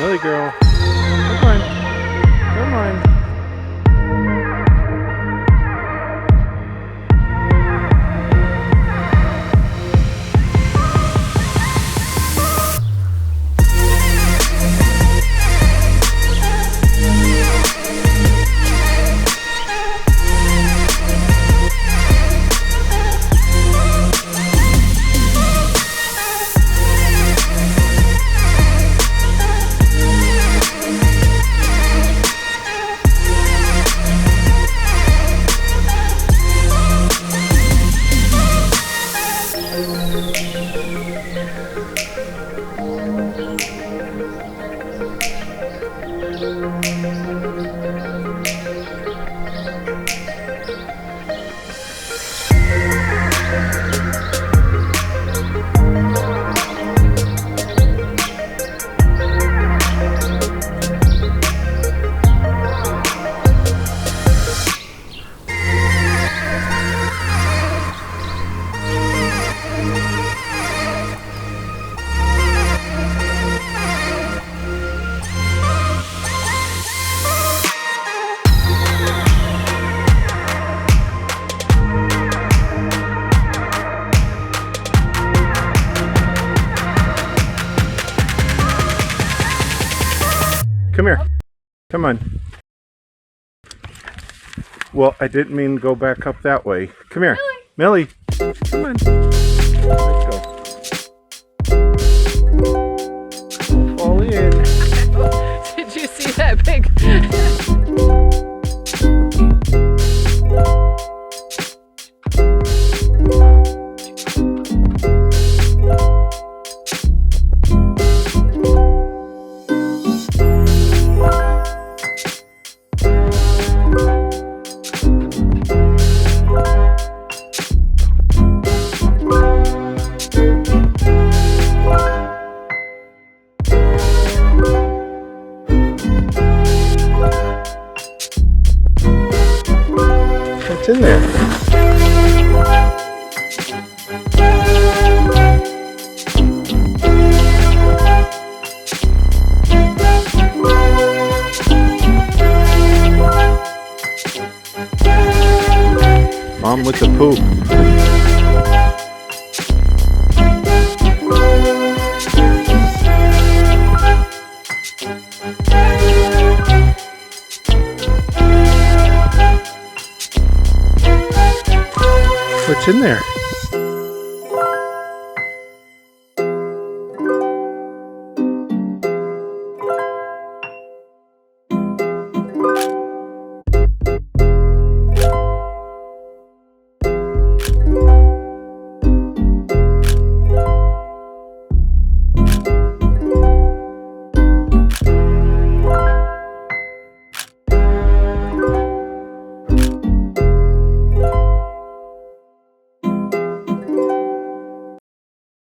Millie girl. Come on. Come on. Come here. Come on. Well, I didn't mean go back up that way. Come here. Millie. Come on. Let's go. Fall in. Did you see that big? What's in there? Mom with the poop.